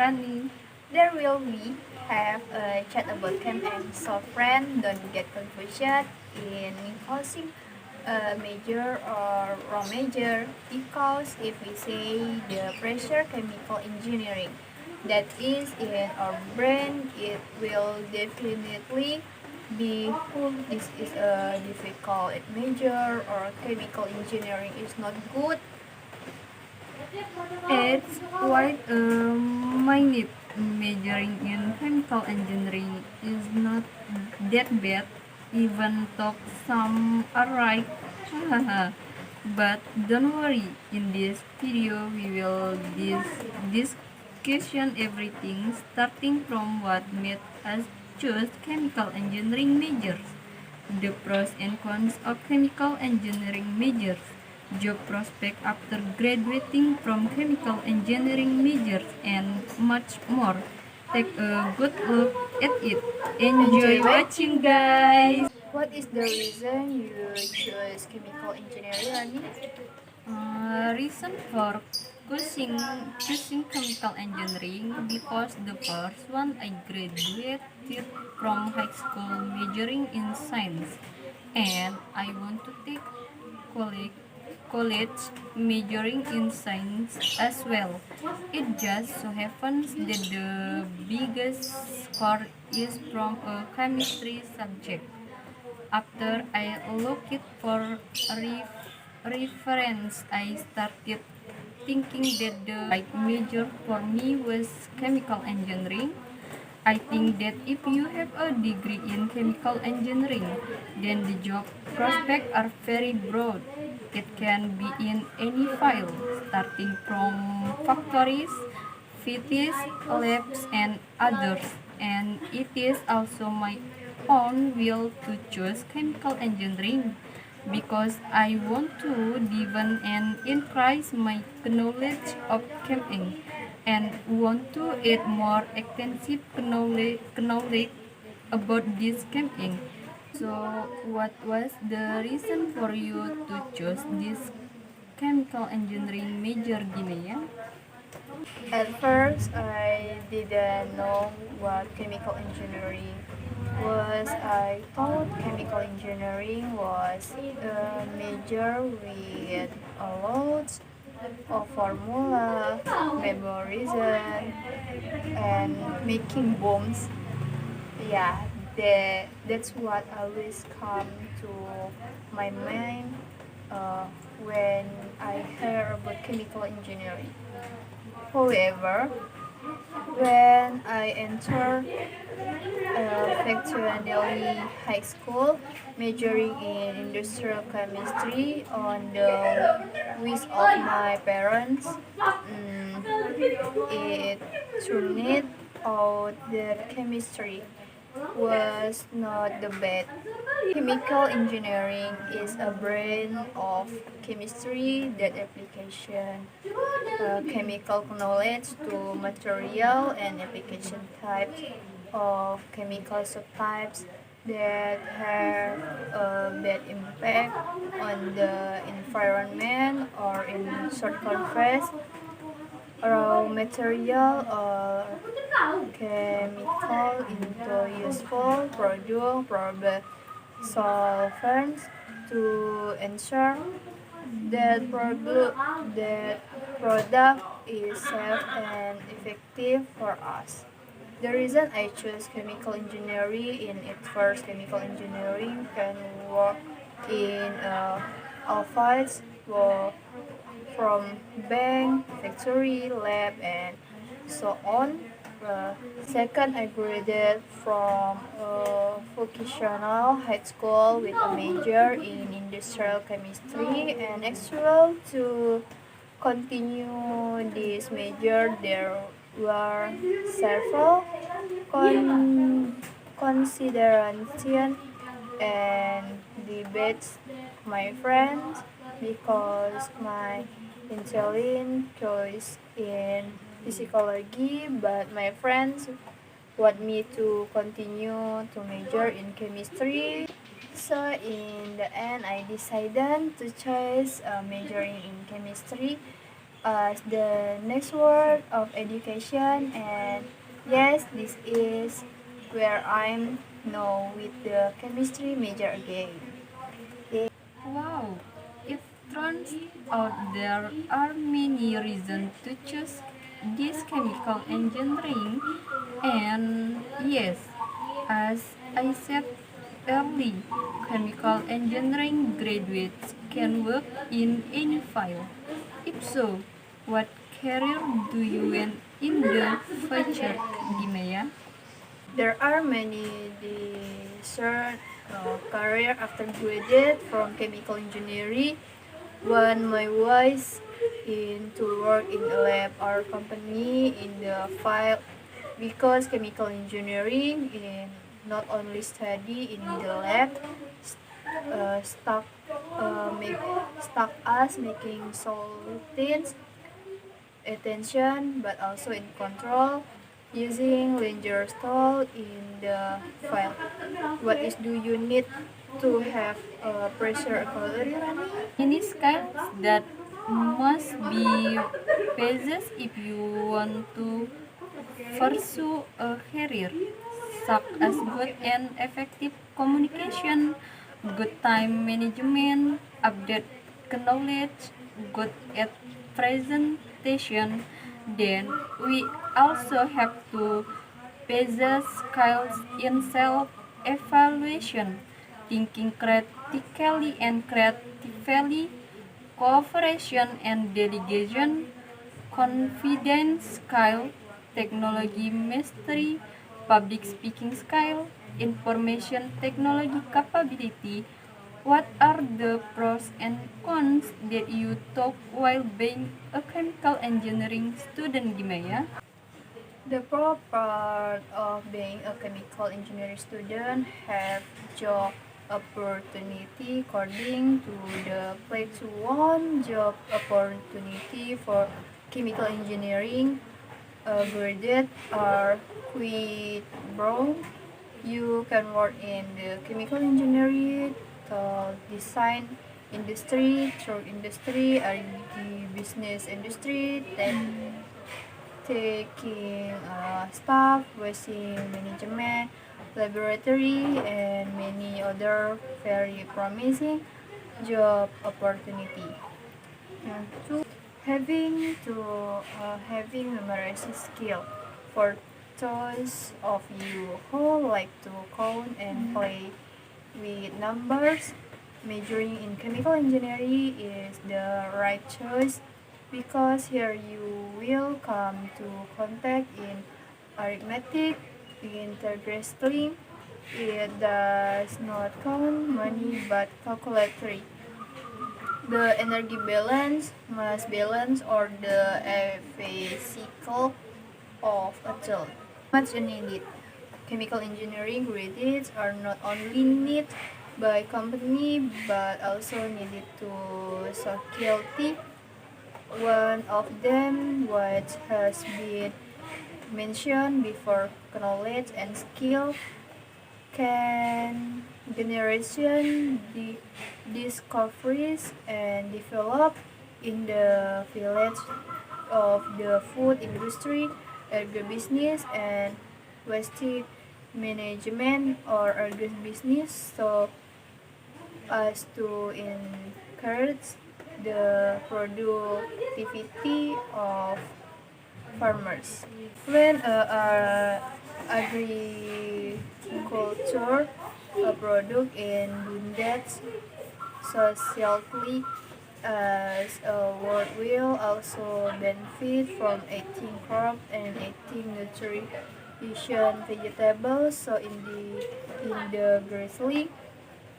Rani. There will we have a chat about chem and so friend don't get confusion in causing a major or wrong major because if we say the pressure chemical engineering that is in our brain, it will definitely be this is a difficult major or chemical engineering is not good. It's quite a minute. Majoring in chemical engineering is not that bad, even though some are right. But don't worry, in this video we will discussion everything starting from what made us choose chemical engineering majors, the pros and cons of chemical engineering majors, job prospect after graduating from chemical engineering majors, and much more. Take a good look at it. Enjoy watching, guys! What is the reason you choose chemical engineering, Rani? Reason for choosing chemical engineering because the first one I graduated from high school majoring in science, and I want to take college college majoring in science as well. It just so happens that the biggest score is from a chemistry subject. After I looked for reference, I started thinking that the right major for me was chemical engineering. I think that if you have a degree in chemical engineering, then the job prospects are very broad. It can be in any field, starting from factories, cities, labs, and others. And it is also my own will to choose chemical engineering because I want to deepen and increase my knowledge of cheming and want to add more extensive knowledge about this cheming. So, what was the reason for you to choose this chemical engineering major, Gimaya? At first, I didn't know what chemical engineering was. I thought chemical engineering was a major with a lot of formula, memorization, and making bombs. Yeah, that's what always come to my mind uh, when I hear about chemical engineering. However, when I entered factually high school, majoring in industrial chemistry on the wish of my parents, it turned out that chemistry was not the best. Chemical engineering is a branch of chemistry that application chemical knowledge to material and application types of chemical subtypes that have a bad impact on the environment or in short contrast raw material or chemical into useful product solvents to ensure that product is safe and effective for us. The reason I chose chemical engineering in its first chemical engineering can work in all fields from bank, factory, lab, and so on. Second, I graduated from a vocational high school with a major in industrial chemistry and actual to continue this major there were several considerations and debates my friends because my intelligent choice in psychology, but my friends want me to continue to major in chemistry. So in the end, I decided to choose majoring in chemistry as the next word of education, and yes, this is where I'm now with the chemistry major again. Wow, it turns out there are many reasons to choose this chemical engineering, and yes, as I said early, chemical engineering graduates can work in any field. If so, what career do you want in the future, Gimaya? There are many discern career after graduate from chemical engineering. One my wish in to work in a lab or company in the field because chemical engineering in not only study in the lab, stuck make stuck us making solvents attention but also in control using linear stall in the file. What is do you need to have pressure equality running? Many skills that must be possessed if you want to pursue a career, such as good and effective communication, good time management, update knowledge, good at presentation. Then we also have to possess skills in self-evaluation, thinking critically and creatively, cooperation and delegation, confidence skill, technology mastery, public speaking skill, information technology capability. What are the pros and cons that you took while being a chemical engineering student, Gimaya? The pro part of being a chemical engineering student have job opportunity according to the place one job opportunity for chemical engineering graduate are quite broad. You can work in the chemical engineering, the design industry, through industry, R&D business industry, taking staff, wasting management, laboratory, and many other very promising job opportunity. And two, having numeracy skill for those of you who like to count and play with numbers. Majoring in chemical engineering is the right choice because here you will come to contact in arithmetic, integrating. It does not count money but calculatory. The energy balance, mass balance, or the physical of a tool. Much needed. Chemical engineering graduates are not only needed by company but also needed to society. One of them, what has been mentioned before, knowledge and skill can generation discoveries and develop in the fields of the food industry, agribusiness, and waste management or agribusiness, so as to encourage the productivity of farmers. When agriculture a product in abundance socially as a world will also benefit from eating crop and eating nutrition vegetables. So in the grizzly,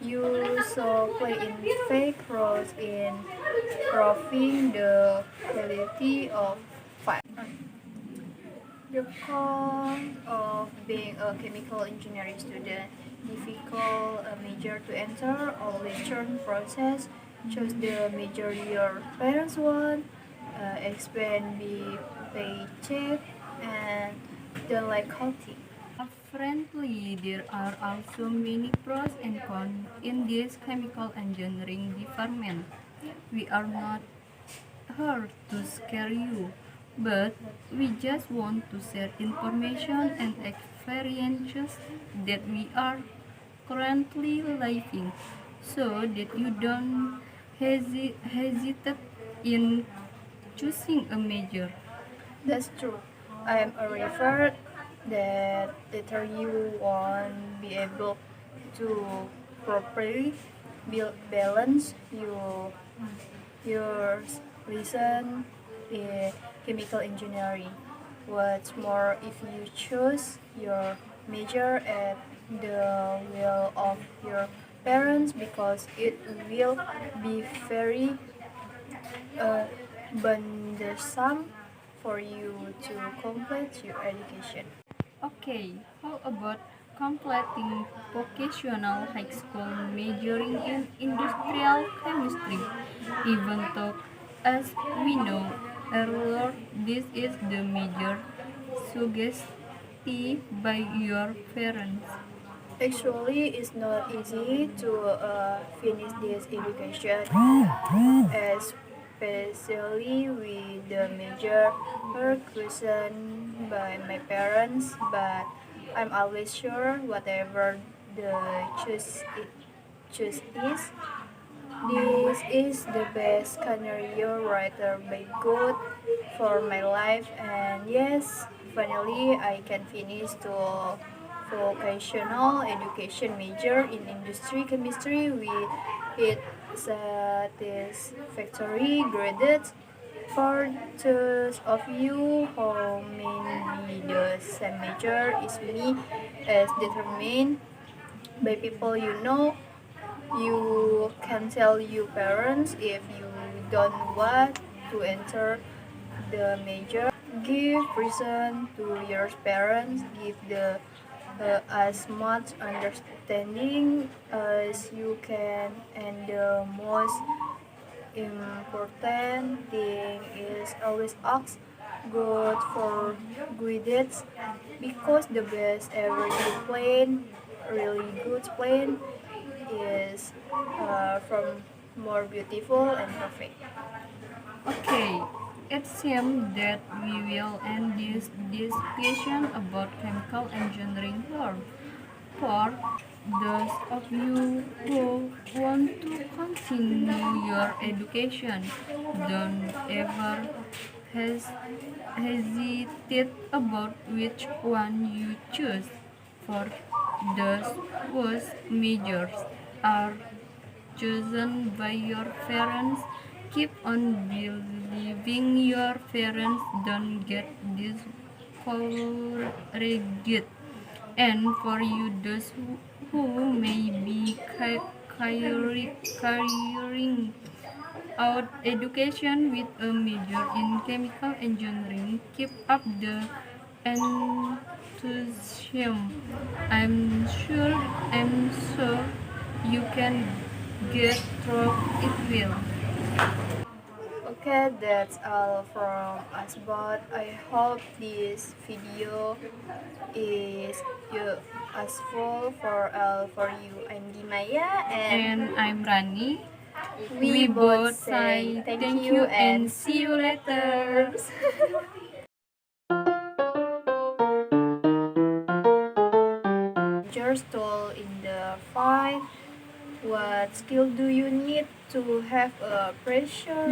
you so play in fake roles in improving the quality of fight. The cons of being a chemical engineering student: difficult major to enter, always churn process, choose the major your parents want, expand the paycheck, and don't like healthy. Apparently, there are also many pros and cons in this chemical engineering department. We are not here to scare you, but we just want to share information and experiences that we are currently living so that you don't hesitate in choosing a major. That's true. I am a river that later you won't be able to properly balance your lesson in chemical engineering. What's more, if you choose your major at the will of your parents, because it will be very uh, burdensome for you to complete your education. Okay, how about completing vocational high school majoring in industrial chemistry? Even though, as we know earlier, this is the major suggested by your parents. Actually, it's not easy to finish this education, especially with the major chosen by my parents. But I'm always sure whatever the choose is, this is the best scenario writer by God for my life, and yes, finally I can finish to vocational education major in industry chemistry with it satisfactory graded. For those of you who may be the same major is me, as determined by people you know, you can tell your parents if you don't want to enter the major. Give reason to your parents. Give the as much understanding as you can, and the most important thing is always ask God for guidance, because the best ever you plan, really good plan, is from more beautiful and perfect. Okay, it seems that we will end this discussion about chemical engineering here. For those of you who want to continue your education, don't ever hesitate about which one you choose. For those whose majors are chosen by your parents, keep on believing your parents, don't get discouraged. And for you, those who may be carrying out education with a major in chemical engineering, keep up the enthusiasm. I'm sure you can get through it well. Okay, that's all from us, but I hope this video is useful for you. I'm Gimaya, and And I'm Rani. we We both both say say thank thank you you and and see see you you later. later. Just told in the fight, what skill do you need to have a pressure?